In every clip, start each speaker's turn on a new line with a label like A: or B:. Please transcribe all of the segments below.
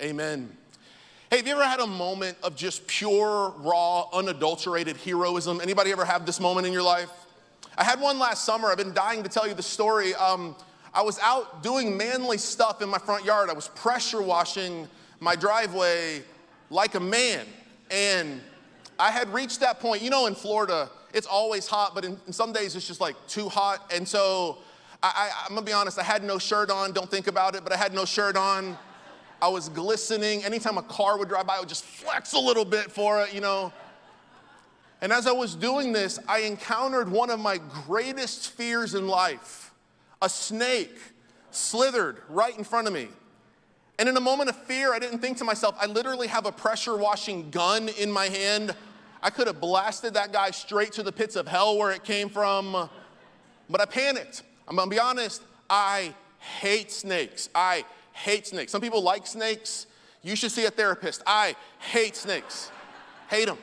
A: Amen. Hey, have you ever had a moment of just pure, raw, unadulterated heroism? Anybody ever have this moment in your life? I had one last summer. I've been dying to tell you the story. I was out doing manly stuff in my front yard. I was pressure washing my driveway like a man. And I had reached that point. You know, in Florida, it's always hot, but in some days it's just like too hot. And so I'm gonna be honest, I had no shirt on. Don't think about it, but I had no shirt on. I was glistening. Anytime a car would drive by, I would just flex a little bit for it, you know. And as I was doing this, I encountered one of my greatest fears in life. A snake slithered right in front of me. And in a moment of fear, I didn't think to myself, I literally have a pressure washing gun in my hand. I could have blasted that guy straight to the pits of hell where it came from. But I panicked. I'm gonna be honest, I hate snakes. I hate snakes. Some people like snakes. You should see a therapist. I hate snakes. Hate them.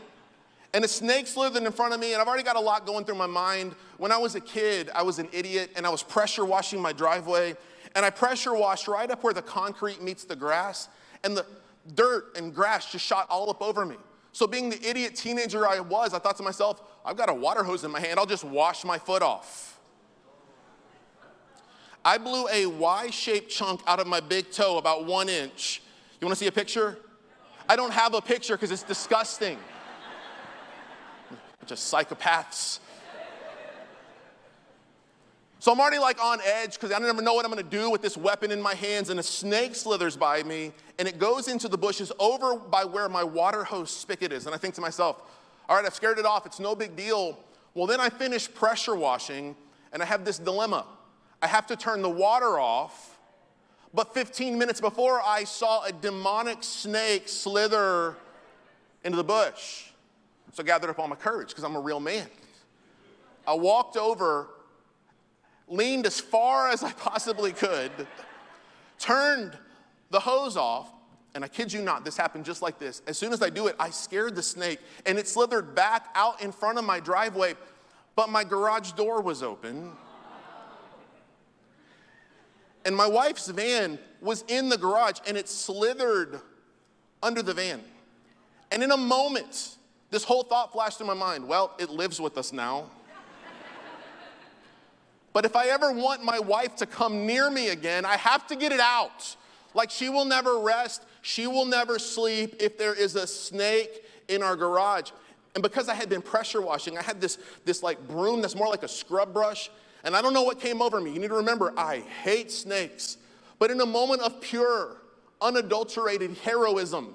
A: And a snake slithered in front of me, and I've already got a lot going through my mind. When I was a kid, I was an idiot, and I was pressure washing my driveway, and I pressure washed right up where the concrete meets the grass, and the dirt and grass just shot all up over me. So being the idiot teenager I was, I thought to myself, I've got a water hose in my hand, I'll just wash my foot off. I blew a Y-shaped chunk out of my big toe, about 1 inch. You wanna see a picture? I don't have a picture because it's disgusting. Bunch of psychopaths. So I'm already like on edge because I never know what I'm gonna do with this weapon in my hands, and a snake slithers by me and it goes into the bushes over by where my water hose spigot is. And I think to myself, all right, I've scared it off, it's no big deal. Well, then I finish pressure washing and I have this dilemma. I have to turn the water off, but 15 minutes before I saw a demonic snake slither into the bush. So I gathered up all my courage because I'm a real man. I walked over, leaned as far as I possibly could, turned the hose off, and I kid you not, this happened just like this. As soon as I do it, I scared the snake, and it slithered back out in front of my driveway, but my garage door was open. And my wife's van was in the garage, and it slithered under the van. And in a moment, this whole thought flashed through my mind. Well, it lives with us now. But if I ever want my wife to come near me again, I have to get it out. Like, she will never rest. She will never sleep if there is a snake in our garage. And because I had been pressure washing, I had this like broom that's more like a scrub brush. And I don't know what came over me. You need to remember, I hate snakes. But in a moment of pure, unadulterated heroism,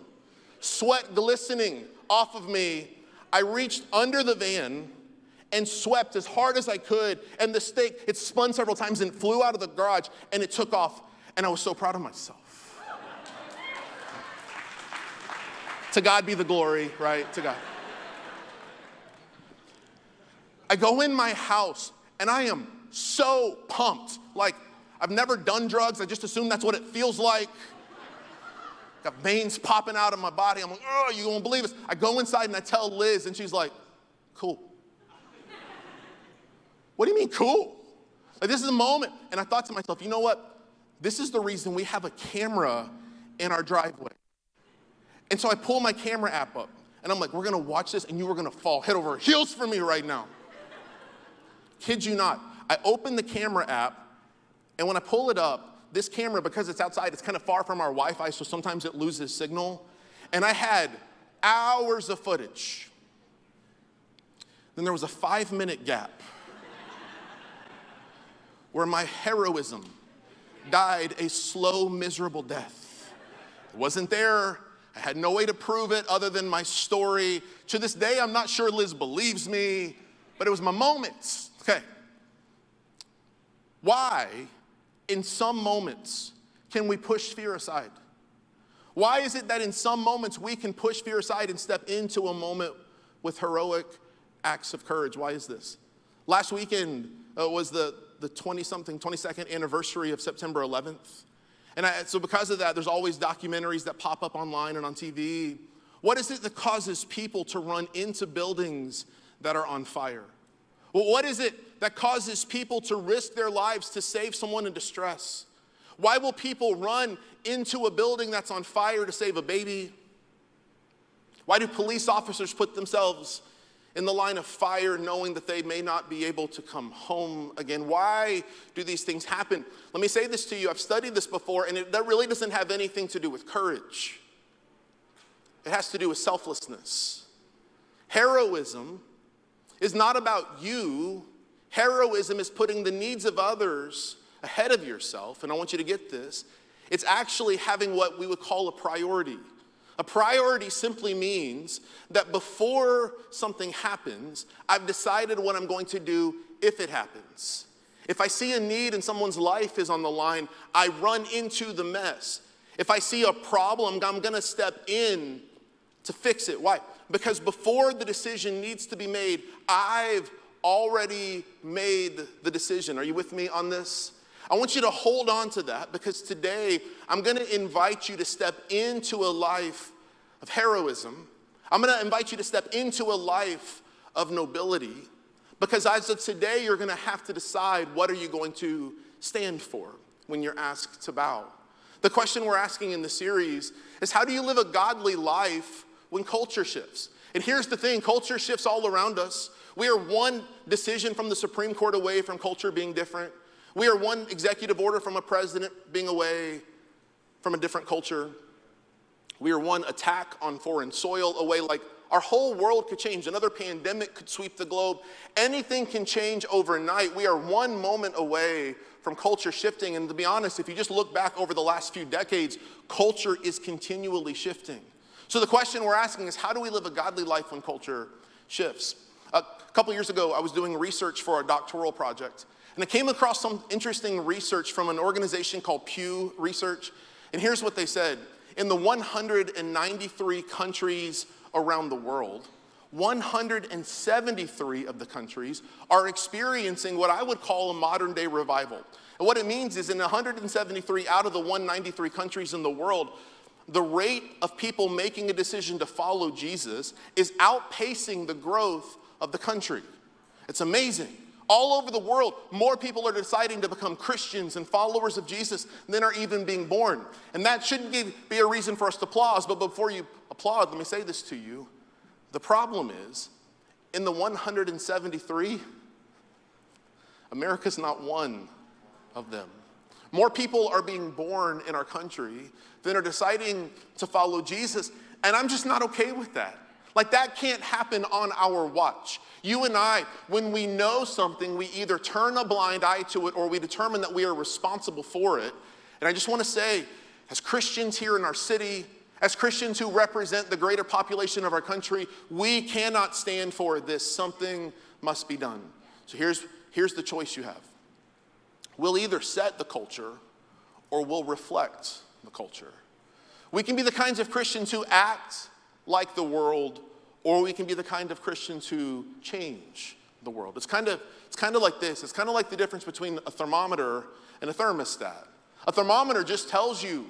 A: sweat glistening off of me, I reached under the van and swept as hard as I could, and the snake, it spun several times and flew out of the garage, and it took off, and I was so proud of myself. To God be the glory, right? To God. I go in my house, and I am so pumped. Like, I've never done drugs, I just assume that's what it feels like. Got veins popping out of my body. I'm like, oh, you won't believe this. I go inside and I tell Liz, and she's like, cool. What do you mean, cool? Like, this is a moment. And I thought to myself, you know what? This is the reason we have a camera in our driveway. And so I pull my camera app up, and I'm like, we're gonna watch this, and you are gonna fall head over heels for me right now. Kid you not. I open the camera app, and when I pull it up, this camera, because it's outside, it's kind of far from our Wi-Fi, so sometimes it loses signal. And I had hours of footage. Then there was a 5-minute gap where my heroism died a slow, miserable death. It wasn't there. I had no way to prove it other than my story. To this day, I'm not sure Liz believes me, but it was my moments. Okay. Why, in some moments, can we push fear aside? Why is it that in some moments we can push fear aside and step into a moment with heroic acts of courage? Why is this? Last weekend was the 22nd anniversary of September 11th. And so because of that, there's always documentaries that pop up online and on TV. What is it that causes people to run into buildings that are on fire? Well, what is it that causes people to risk their lives to save someone in distress? Why will people run into a building that's on fire to save a baby? Why do police officers put themselves in the line of fire knowing that they may not be able to come home again? Why do these things happen? Let me say this to you. I've studied this before, and that really doesn't have anything to do with courage. It has to do with selflessness. Heroism is not about you. Heroism is putting the needs of others ahead of yourself, and I want you to get this. It's actually having what we would call a priority. A priority simply means that before something happens, I've decided what I'm going to do if it happens. If I see a need and someone's life is on the line, I run into the mess. If I see a problem, I'm going to step in to fix it. Why? Because before the decision needs to be made, I've already made the decision. Are you with me on this? I want you to hold on to that, because today I'm going to invite you to step into a life of heroism. I'm going to invite you to step into a life of nobility, because as of today, you're going to have to decide what are you going to stand for when you're asked to bow. The question we're asking in the series is, how do you live a godly life when culture shifts? And here's the thing, culture shifts all around us. We are one decision from the Supreme Court away from culture being different. We are one executive order from a president being away from a different culture. We are one attack on foreign soil away. Like, our whole world could change. Another pandemic could sweep the globe. Anything can change overnight. We are one moment away from culture shifting. And to be honest, if you just look back over the last few decades, culture is continually shifting. So the question we're asking is, how do we live a godly life when culture shifts? A couple years ago, I was doing research for a doctoral project. And I came across some interesting research from an organization called Pew Research. And here's what they said. In the 193 countries around the world, 173 of the countries are experiencing what I would call a modern day revival. And what it means is, in 173 out of the 193 countries in the world, the rate of people making a decision to follow Jesus is outpacing the growth of the country. It's amazing. All over the world, more people are deciding to become Christians and followers of Jesus than are even being born. And that shouldn't be a reason for us to applaud. But before you applaud, let me say this to you. The problem is, in the 173, America's not one of them. More people are being born in our country than are deciding to follow Jesus. And I'm just not okay with that. Like, that can't happen on our watch. You and I, when we know something, we either turn a blind eye to it or we determine that we are responsible for it. And I just want to say, as Christians here in our city, as Christians who represent the greater population of our country, we cannot stand for this. Something must be done. So here's the choice you have. We'll either set the culture or we'll reflect the culture. We can be the kinds of Christians who act like the world, or we can be the kind of Christians who change the world. It's kind of like this. It's kind of like the difference between a thermometer and a thermostat. A thermometer just tells you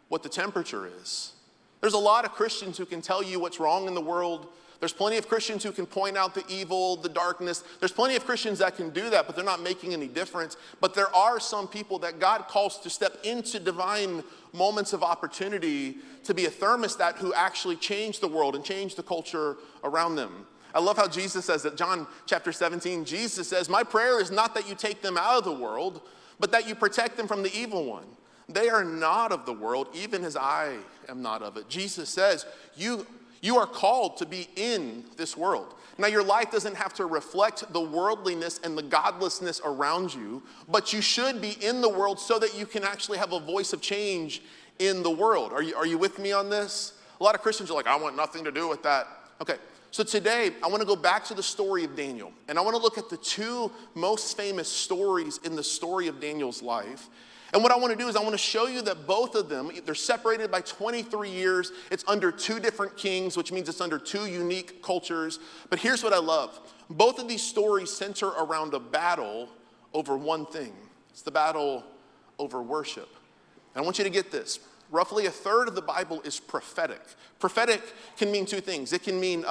A: what the temperature is. There's a lot of Christians who can tell you what's wrong in the world. There's plenty of Christians who can point out the evil, the darkness. There's plenty of Christians that can do that, but they're not making any difference. But there are some people that God calls to step into divine moments of opportunity to be a thermostat who actually change the world and change the culture around them. I love how Jesus says that. John chapter 17, Jesus says, "My prayer is not that you take them out of the world, but that you protect them from the evil one. They are not of the world, even as I am not of it." Jesus says, you are called to be in this world. Now, your life doesn't have to reflect the worldliness and the godlessness around you, but you should be in the world so that you can actually have a voice of change in the world. Are you with me on this? A lot of Christians are like, I want nothing to do with that. Okay, so today I want to go back to the story of Daniel, and I want to look at the two most famous stories in the story of Daniel's life. And what I want to do is I want to show you that both of them, they're separated by 23 years. It's under two different kings, which means it's under two unique cultures. But here's what I love. Both of these stories center around a battle over one thing. It's the battle over worship. And I want you to get this. Roughly a third of the Bible is prophetic. Prophetic can mean two things. It can mean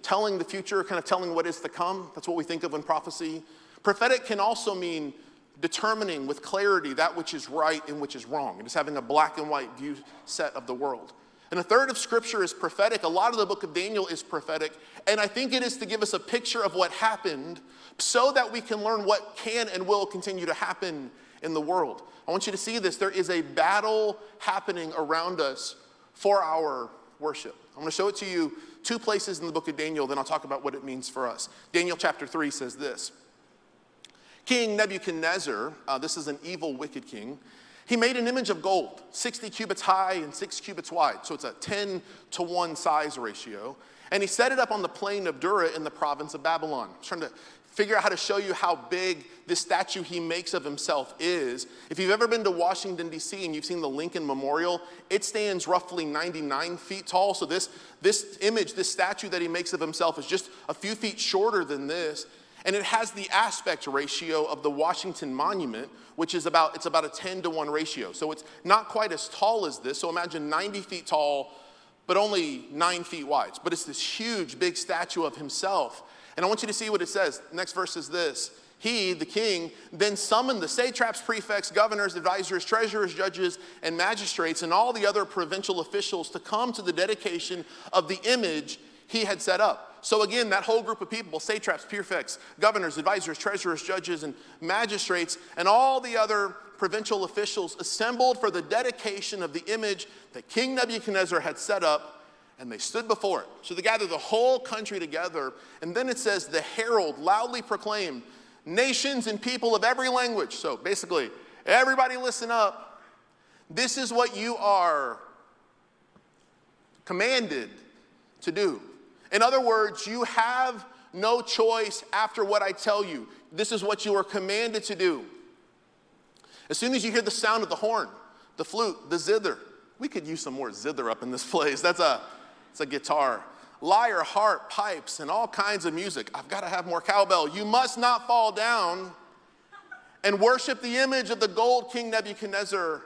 A: telling the future, kind of telling what is to come. That's what we think of in prophecy. Prophetic can also mean determining with clarity that which is right and which is wrong. It is having a black and white view set of the world. And a third of Scripture is prophetic. A lot of the book of Daniel is prophetic. And I think it is to give us a picture of what happened so that we can learn what can and will continue to happen in the world. I want you to see this. There is a battle happening around us for our worship. I'm going to show it to you 2 places in the book of Daniel, then I'll talk about what it means for us. Daniel chapter 3 says this. King Nebuchadnezzar, this is an evil, wicked king, he made an image of gold, 60 cubits high and 6 cubits wide. So it's a 10-to-1 size ratio. And he set it up on the plain of Dura in the province of Babylon. I'm trying to figure out how to show you how big this statue he makes of himself is. If you've ever been to Washington, D.C., and you've seen the Lincoln Memorial, it stands roughly 99 feet tall. So this image, this statue that he makes of himself is just a few feet shorter than this. And it has the aspect ratio of the Washington Monument, which is about a 10-to-1 ratio. So it's not quite as tall as this. So imagine 90 feet tall, but only 9 feet wide. But it's this huge, big statue of himself. And I want you to see what it says. The next verse is this. He, the king, then summoned the satraps, prefects, governors, advisors, treasurers, judges, and magistrates, and all the other provincial officials to come to the dedication of the image he had set up. So again, that whole group of people, satraps, prefects, governors, advisors, treasurers, judges, and magistrates, and all the other provincial officials assembled for the dedication of the image that King Nebuchadnezzar had set up, and they stood before it. So they gathered the whole country together, and then it says, the herald loudly proclaimed, nations and people of every language. So basically, everybody listen up. This is what you are commanded to do. In other words, you have no choice after what I tell you. This is what you are commanded to do. As soon as you hear the sound of the horn, the flute, the zither, we could use some more zither up in this place. It's a guitar. Lyre, harp, pipes, and all kinds of music. I've got to have more cowbell. You must not fall down and worship the image of the gold King Nebuchadnezzar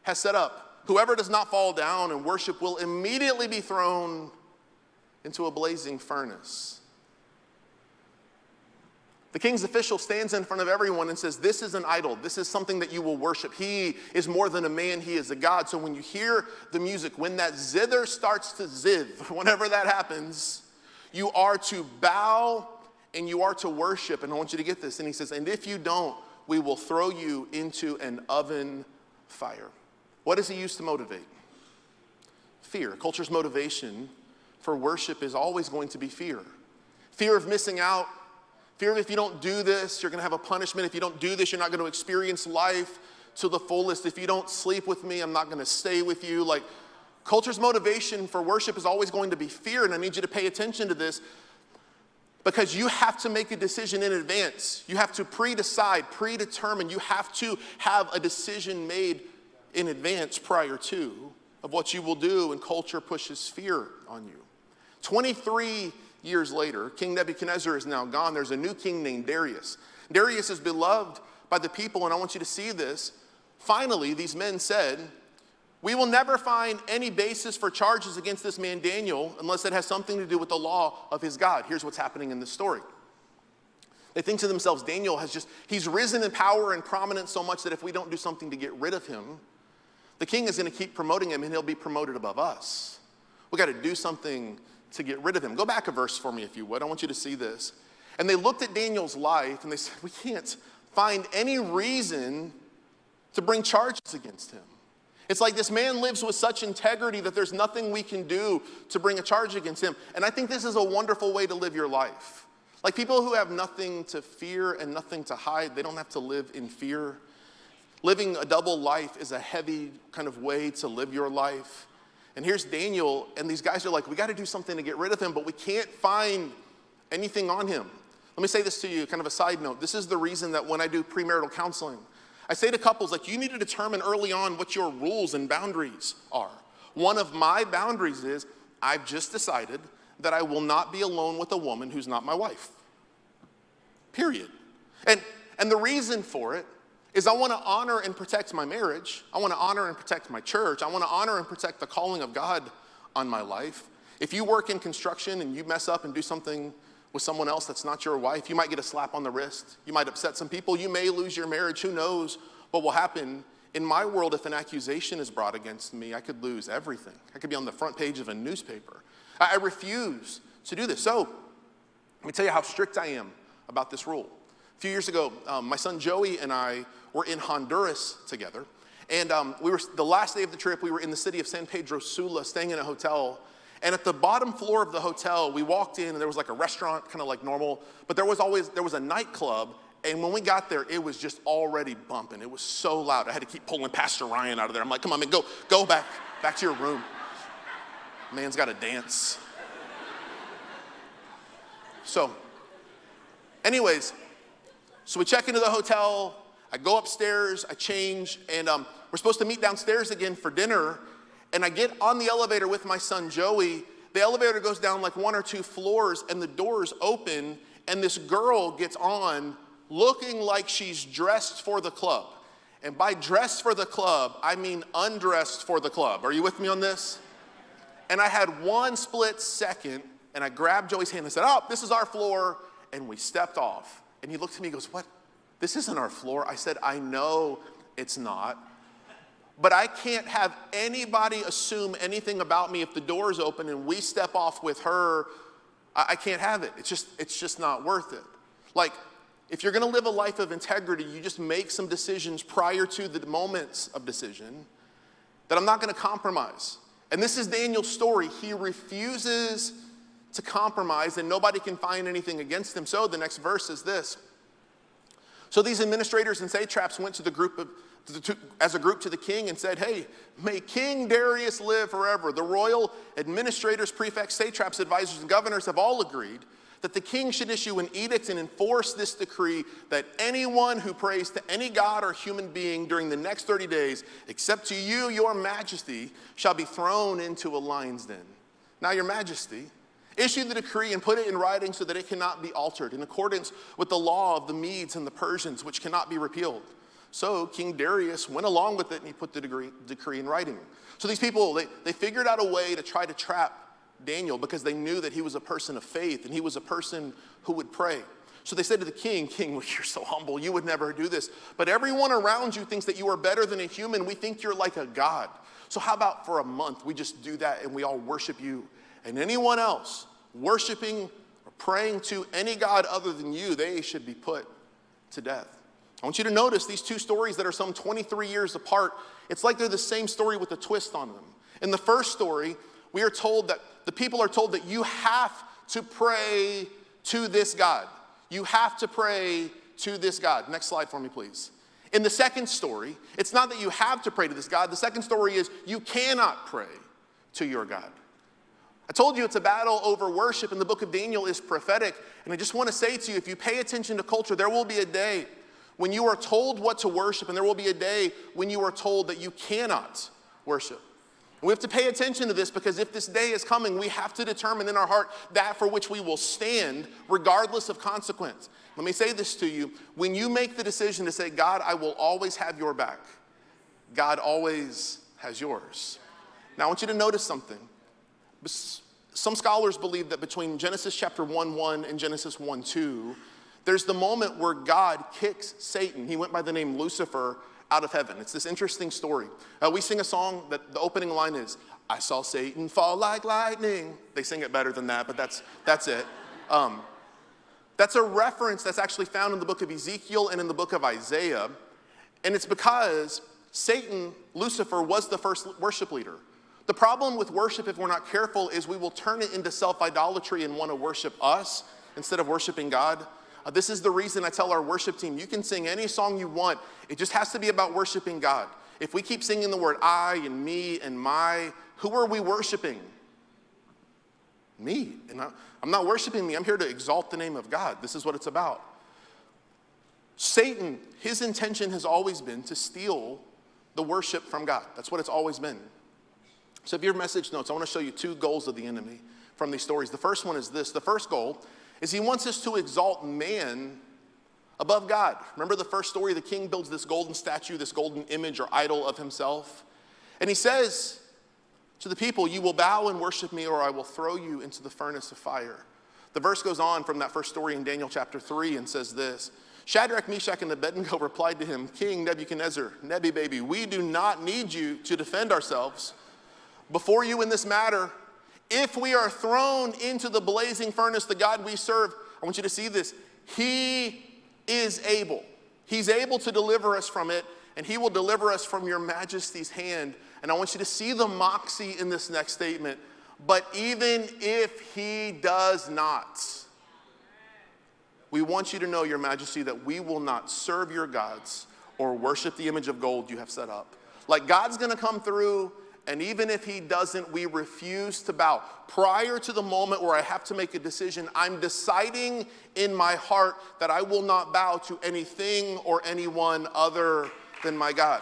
A: has set up. Whoever does not fall down and worship will immediately be thrown into a blazing furnace. The king's official stands in front of everyone and says, this is an idol. This is something that you will worship. He is more than a man. He is a God. So when you hear the music, when that zither starts to ziv, whenever that happens, you are to bow and you are to worship. And I want you to get this. And he says, and if you don't, we will throw you into an oven fire. What does he use to motivate? Fear. Culture's motivation for worship is always going to be fear. Fear of missing out. Fear of if you don't do this, you're going to have a punishment. If you don't do this, you're not going to experience life to the fullest. If you don't sleep with me, I'm not going to stay with you. Like, culture's motivation for worship is always going to be fear, and I need you to pay attention to this because you have to make a decision in advance. You have to pre-decide, predetermine. You have to have a decision made in advance prior to of what you will do when culture pushes fear on you. 23 years later, King Nebuchadnezzar is now gone. There's a new king named Darius. Darius is beloved by the people, and I want you to see this. Finally, these men said, we will never find any basis for charges against this man Daniel unless it has something to do with the law of his God. Here's what's happening in this story. They think to themselves, Daniel he's risen in power and prominence so much that if we don't do something to get rid of him, the king is going to keep promoting him and he'll be promoted above us. We got to do something to get rid of him. Go back a verse for me if you would. I want you to see this. And they looked at Daniel's life and they said, we can't find any reason to bring charges against him. It's like this man lives with such integrity that there's nothing we can do to bring a charge against him. And I think this is a wonderful way to live your life. Like people who have nothing to fear and nothing to hide, they don't have to live in fear. Living a double life is a heavy kind of way to live your life. And here's Daniel, and these guys are like, we got to do something to get rid of him, but we can't find anything on him. Let me say this to you, kind of a side note. This is the reason that when I do premarital counseling, I say to couples, like, you need to determine early on what your rules and boundaries are. One of my boundaries is I've just decided that I will not be alone with a woman who's not my wife. Period. And the reason for it is I want to honor and protect my marriage. I want to honor and protect my church. I want to honor and protect the calling of God on my life. If you work in construction and you mess up and do something with someone else that's not your wife. You might get a slap on the wrist. You might upset some people. You may lose your marriage. Who knows what will happen? In my world, if an accusation is brought against me, I could lose everything. I could be on the front page of a newspaper. I refuse to do this. So let me tell you how strict I am about this rule. A few years ago, my son Joey and I were in Honduras together. And the last day of the trip, we were in the city of San Pedro Sula, staying in a hotel. And at the bottom floor of the hotel, we walked in and there was like a restaurant, kind of like normal, but there was a nightclub. And when we got there, it was just already bumping. It was so loud. I had to keep pulling Pastor Ryan out of there. I'm like, come on, man, go back to your room. Man's got to dance. So we check into the hotel. I go upstairs, I change, and we're supposed to meet downstairs again for dinner. And I get on the elevator with my son Joey. The elevator goes down like 1 or 2 floors, and the doors open, and this girl gets on looking like she's dressed for the club. And by dressed for the club, I mean undressed for the club. Are you with me on this? And I had one split second, and I grabbed Joey's hand and said, oh, this is our floor, and we stepped off. And he looked at me and goes, what? This isn't our floor. I said, I know it's not. But I can't have anybody assume anything about me if the door's open and we step off with her. I can't have it. It's just not worth it. Like, if you're going to live a life of integrity, you just make some decisions prior to the moments of decision that I'm not going to compromise. And this is Daniel's story. He refuses to compromise, and nobody can find anything against him. So the next verse is this. So these administrators and satraps went as a group to the king and said, hey, may King Darius live forever. The royal administrators, prefects, satraps, advisors, and governors have all agreed that the king should issue an edict and enforce this decree that anyone who prays to any god or human being during the next 30 days, except to you, your majesty, shall be thrown into a lion's den. Now, your majesty, issue the decree and put it in writing so that it cannot be altered in accordance with the law of the Medes and the Persians, which cannot be repealed. So King Darius went along with it, and he put the decree in writing. So these people, they figured out a way to try to trap Daniel because they knew that he was a person of faith and he was a person who would pray. So they said to the king, well, you're so humble, you would never do this. But everyone around you thinks that you are better than a human. We think you're like a god. So how about for a month we just do that and we all worship you? And anyone else worshiping or praying to any god other than you, they should be put to death. I want you to notice these two stories that are some 23 years apart. It's like they're the same story with a twist on them. In the first story, we are told that the people are told that you have to pray to this God. You have to pray to this God. Next slide for me, please. In the second story, it's not that you have to pray to this God. The second story is you cannot pray to your God. I told you it's a battle over worship, and the book of Daniel is prophetic. And I just want to say to you, if you pay attention to culture, there will be a day when you are told what to worship, and there will be a day when you are told that you cannot worship. And we have to pay attention to this because if this day is coming, we have to determine in our heart that for which we will stand regardless of consequence. Let me say this to you. When you make the decision to say, God, I will always have your back, God always has yours. Now, I want you to notice something. Some scholars believe that between Genesis chapter 1:1 and Genesis 1:2, there's the moment where God kicks Satan. He went by the name Lucifer out of heaven. It's this interesting story. We sing a song that the opening line is, I saw Satan fall like lightning. They sing it better than that, but that's it. That's a reference that's actually found in the book of Ezekiel and in the book of Isaiah. And it's because Satan, Lucifer, was the first worship leader. The problem with worship, if we're not careful, is we will turn it into self-idolatry and want to worship us instead of worshiping God. This is the reason I tell our worship team, you can sing any song you want. It just has to be about worshiping God. If we keep singing the word I and me and my, who are we worshiping? Me. And I'm not worshiping me. I'm here to exalt the name of God. This is what it's about. Satan, his intention has always been to steal the worship from God. That's what it's always been. So if you have message notes, I want to show you two goals of the enemy from these stories. The first one is this. The first goal is he wants us to exalt man above God. Remember the first story? The king builds this golden statue, this golden image or idol of himself. And he says to the people, you will bow and worship me or I will throw you into the furnace of fire. The verse goes on from that first story in Daniel chapter 3 and says this: Shadrach, Meshach, and Abednego replied to him, King Nebuchadnezzar, Nebi baby, we do not need you to defend ourselves before you in this matter. If we are thrown into the blazing furnace, the God we serve, I want you to see this, he is able. He's able to deliver us from it, and he will deliver us from your majesty's hand. And I want you to see the moxie in this next statement. But even if he does not, we want you to know, your majesty, that we will not serve your gods or worship the image of gold you have set up. Like, God's going to come through, and even if he doesn't, we refuse to bow. Prior to the moment where I have to make a decision, I'm deciding in my heart that I will not bow to anything or anyone other than my God.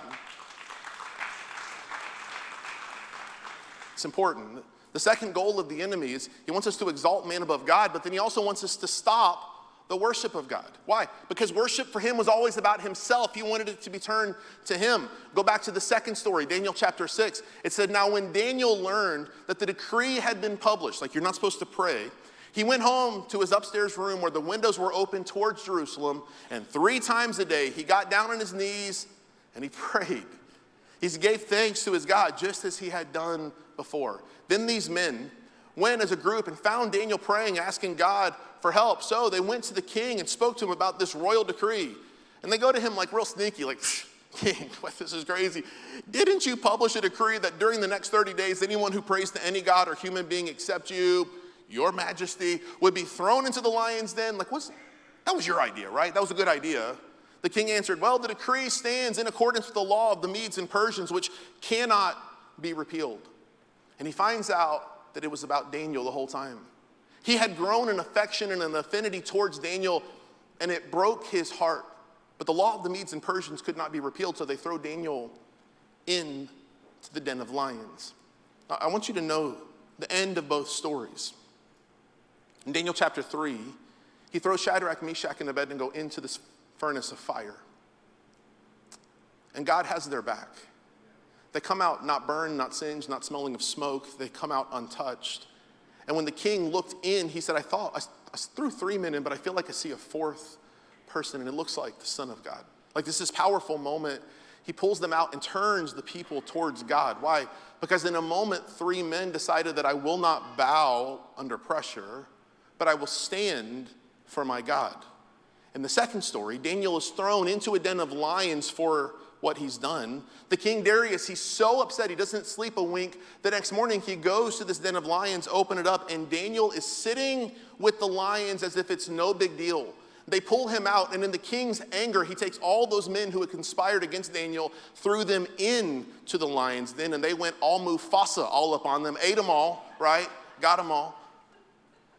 A: It's important. The second goal of the enemy is he wants us to exalt man above God, but then he also wants us to stop the worship of God. Why? Because worship for him was always about himself. He wanted it to be turned to him. Go back to the second story, Daniel chapter 6. It said, now when Daniel learned that the decree had been published, like you're not supposed to pray, he went home to his upstairs room where the windows were open towards Jerusalem, and 3 times a day he got down on his knees and he prayed. He gave thanks to his God just as he had done before. Then these men went as a group and found Daniel praying, asking God for help. So they went to the king and spoke to him about this royal decree. And they go to him like real sneaky, like, King, this is crazy. Didn't you publish a decree that during the next 30 days, anyone who prays to any god or human being except you, your majesty, would be thrown into the lion's den? Like, that was your idea, right? That was a good idea. The king answered, well, the decree stands in accordance with the law of the Medes and Persians, which cannot be repealed. And he finds out that it was about Daniel the whole time. He had grown an affection and an affinity towards Daniel, and it broke his heart. But the law of the Medes and Persians could not be repealed, so they throw Daniel into the den of lions. Now, I want you to know the end of both stories. In Daniel chapter 3, he throws Shadrach, Meshach, and Abednego into this furnace of fire. And God has their back. They come out not burned, not singed, not smelling of smoke. They come out untouched. And when the king looked in, he said, I threw 3 men in, but I feel like I see a 4th person, and it looks like the Son of God. Like, this powerful moment. He pulls them out and turns the people towards God. Why? Because in a moment, 3 men decided that I will not bow under pressure, but I will stand for my God. In the second story, Daniel is thrown into a den of lions for what he's done. The king Darius, he's so upset, he doesn't sleep a wink. The next morning, he goes to this den of lions, open it up, and Daniel is sitting with the lions as if it's no big deal. They pull him out, and in the king's anger, he takes all those men who had conspired against Daniel, threw them into the lion's den, and they went all Mufasa all up on them, ate them all, right? Got them all.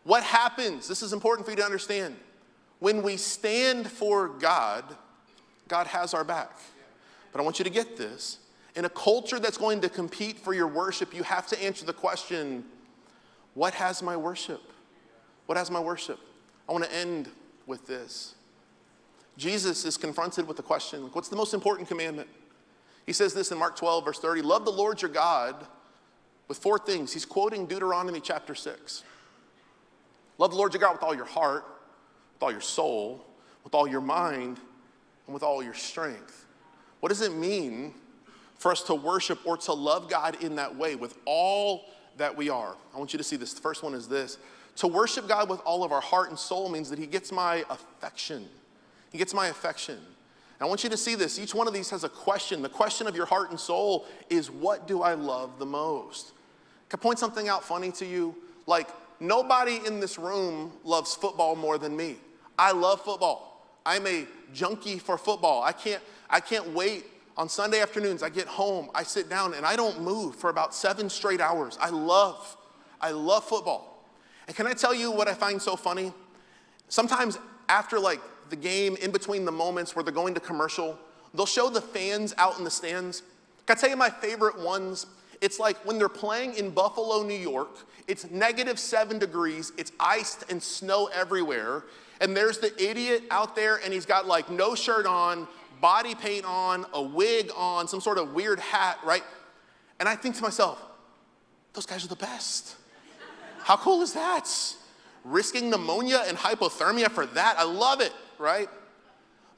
A: What happens? This is important for you to understand. When we stand for God, God has our back. But I want you to get this. In a culture that's going to compete for your worship, you have to answer the question, what has my worship? What has my worship? I want to end with this. Jesus is confronted with the question, what's the most important commandment? He says this in Mark 12, verse 30, love the Lord your God with 4 things. He's quoting Deuteronomy chapter 6. Love the Lord your God with all your heart, with all your soul, with all your mind, and with all your strength. What does it mean for us to worship or to love God in that way with all that we are? I want you to see this. The first one is this. To worship God with all of our heart and soul means that he gets my affection. He gets my affection. And I want you to see this. Each one of these has a question. The question of your heart and soul is, what do I love the most? Can I point something out funny to you? Like, nobody in this room loves football more than me. I love football. I'm a junkie for football. I can't wait. On Sunday afternoons, I get home, I sit down, and I don't move for about 7 straight hours. I love football. And can I tell you what I find so funny? Sometimes after like the game, in between the moments where they're going to commercial, they'll show the fans out in the stands. Can I tell you my favorite ones? It's like when they're playing in Buffalo, New York, it's -7 degrees, it's iced and snow everywhere, and there's the idiot out there, and he's got like no shirt on, body paint on, a wig on, some sort of weird hat, right? And I think to myself, those guys are the best. How cool is that, risking pneumonia and hypothermia for that. I love it, right?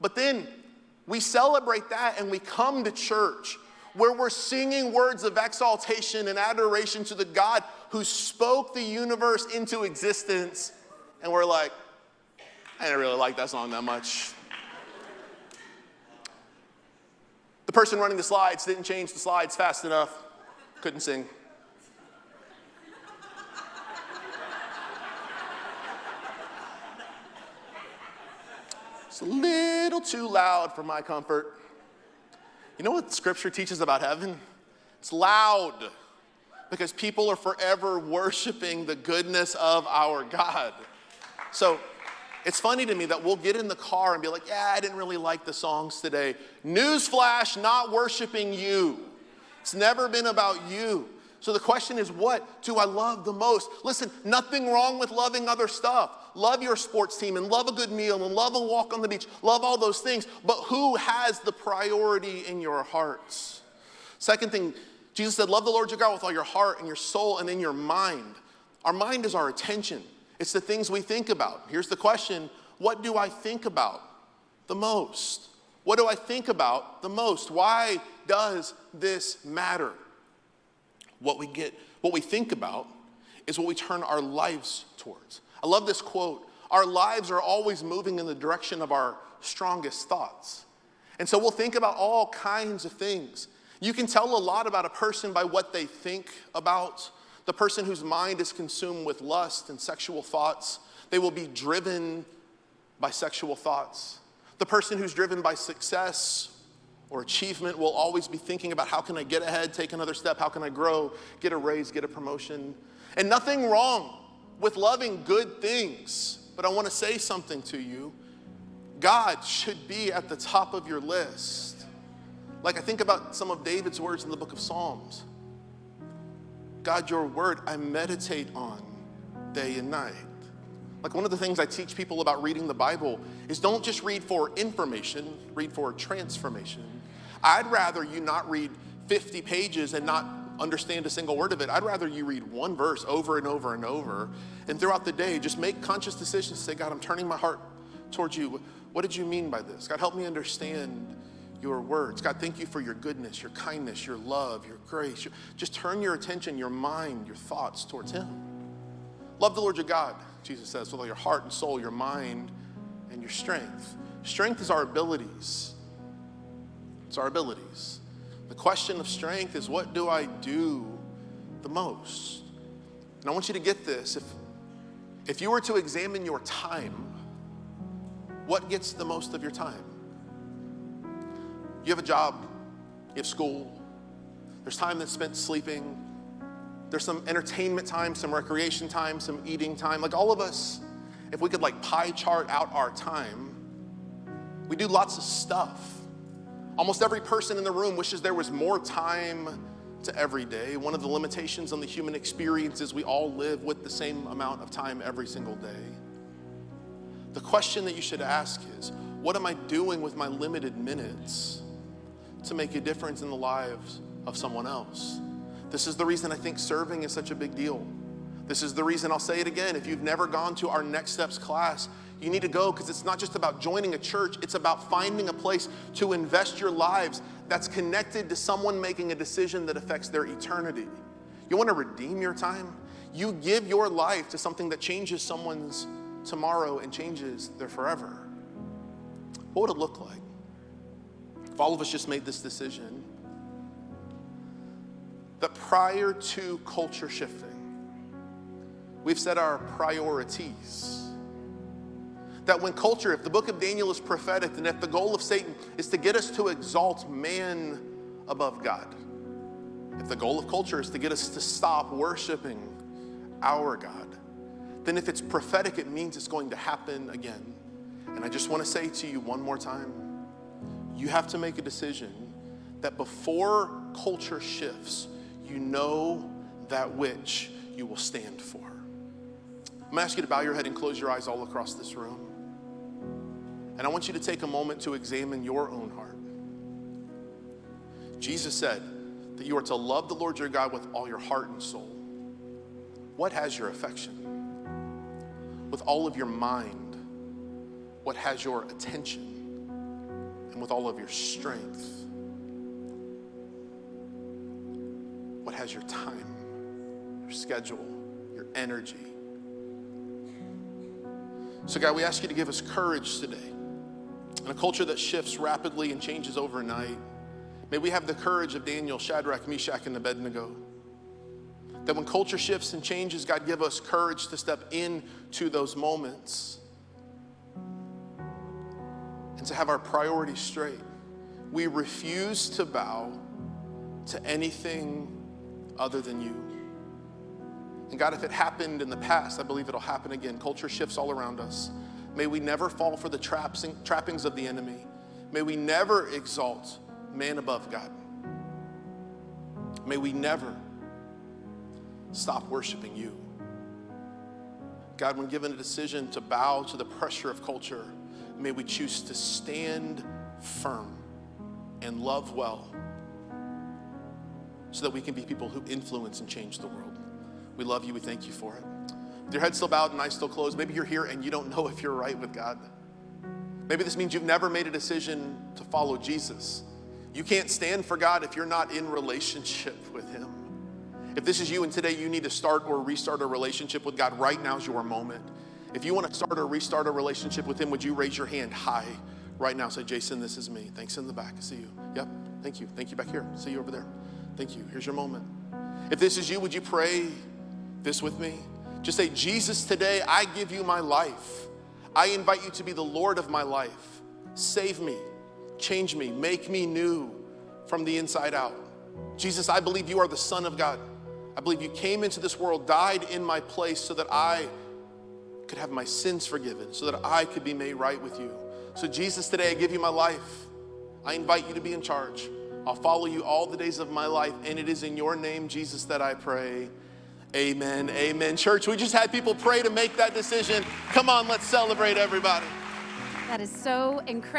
A: But then we celebrate that and we come to church where we're singing words of exaltation and adoration to the God who spoke the universe into existence. And we're like, I didn't really like that song that much. The person running the slides didn't change the slides fast enough. Couldn't sing. It's a little too loud for my comfort. You know what Scripture teaches about heaven? It's loud because people are forever worshiping the goodness of our God. So it's funny to me that we'll get in the car and be like, yeah, I didn't really like the songs today. Newsflash, not worshiping you. It's never been about you. So the question is, what do I love the most? Listen, nothing wrong with loving other stuff. Love your sports team and love a good meal and love a walk on the beach. Love all those things. But who has the priority in your hearts? Second thing, Jesus said, love the Lord your God with all your heart and your soul and in your mind. Our mind is our attention. It's the things we think about. Here's the question, what do I think about the most? What do I think about the most? Why does this matter? What we think about is what we turn our lives towards. I love this quote. Our lives are always moving in the direction of our strongest thoughts. And so we'll think about all kinds of things. You can tell a lot about a person by what they think about. The person whose mind is consumed with lust and sexual thoughts, they will be driven by sexual thoughts. The person who's driven by success or achievement will always be thinking about how can I get ahead, take another step, how can I grow, get a raise, get a promotion. And nothing wrong with loving good things, but I want to say something to you. God should be at the top of your list. Like I think about some of David's words in the book of Psalms. God, your word I meditate on day and night. Like one of the things I teach people about reading the Bible is don't just read for information, read for transformation. I'd rather you not read 50 pages and not understand a single word of it. I'd rather you read one verse over and over and over. And throughout the day, just make conscious decisions to say, God, I'm turning my heart towards you. What did you mean by this? God, help me understand your words. God, thank you for your goodness, your kindness, your love, your grace. Just turn your attention, your mind, your thoughts towards him. Love the Lord your God, Jesus says, with all your heart and soul, your mind, and your strength. Strength is our abilities. It's our abilities. The question of strength is, what do I do the most? And I want you to get this. If you were to examine your time, what gets the most of your time? You have a job, you have school, there's time that's spent sleeping, there's some entertainment time, some recreation time, some eating time. Like all of us, if we could like pie chart out our time, we do lots of stuff. Almost every person in the room wishes there was more time to every day. One of the limitations on the human experience is we all live with the same amount of time every single day. The question that you should ask is, what am I doing with my limited minutes to make a difference in the lives of someone else? This is the reason I think serving is such a big deal. This is the reason, I'll say it again, if you've never gone to our Next Steps class, you need to go, because it's not just about joining a church, it's about finding a place to invest your lives that's connected to someone making a decision that affects their eternity. You want to redeem your time? You give your life to something that changes someone's tomorrow and changes their forever. What would it look like if all of us just made this decision that prior to culture shifting, we've set our priorities? That when culture, if the book of Daniel is prophetic, and if the goal of Satan is to get us to exalt man above God, if the goal of culture is to get us to stop worshiping our God, then if it's prophetic, it means it's going to happen again. And I just want to say to you one more time, you have to make a decision that before culture shifts, you know that which you will stand for. I'm going to ask you to bow your head and close your eyes all across this room. And I want you to take a moment to examine your own heart. Jesus said that you are to love the Lord your God with all your heart and soul. What has your affection? with all of your mind, what has your attention, and with all of your strength, what has your time, your schedule, your energy. So God, we ask you to give us courage today. In a culture that shifts rapidly and changes overnight, may we have the courage of Daniel, Shadrach, Meshach, and Abednego. That when culture shifts and changes, God, give us courage to step into those moments and to have our priorities straight. We refuse to bow to anything other than you. And God, if it happened in the past, I believe it'll happen again. Culture shifts all around us. May we never fall for the trappings of the enemy. May we never exalt man above God. May we never stop worshiping you. God, when given a decision to bow to the pressure of culture, may we choose to stand firm and love well so that we can be people who influence and change the world. We love you. We thank you for it. With your head still bowed and eyes still closed, maybe you're here and you don't know if you're right with God. Maybe this means you've never made a decision to follow Jesus. You can't stand for God if you're not in relationship with him. If this is you and today you need to start or restart a relationship with God, right now is your moment. If you want to start or restart a relationship with him, would you raise your hand high right now? Say, Jason, this is me. Thanks in the back. I see you. Yep. Thank you. Thank you back here. See you over there. Thank you. Here's your moment. If this is you, would you pray this with me? Just say, Jesus, today I give you my life. I invite you to be the Lord of my life. Save me, change me, make me new from the inside out. Jesus, I believe you are the Son of God. I believe you came into this world, died in my place so that I could have my sins forgiven, so that I could be made right with you. So Jesus, today I give you my life. I invite you to be in charge. I'll follow you all the days of my life, and it is in your name, Jesus, that I pray. Amen, amen. Church, we just had people pray to make that decision. Come on, let's celebrate, everybody.
B: That is so incredible.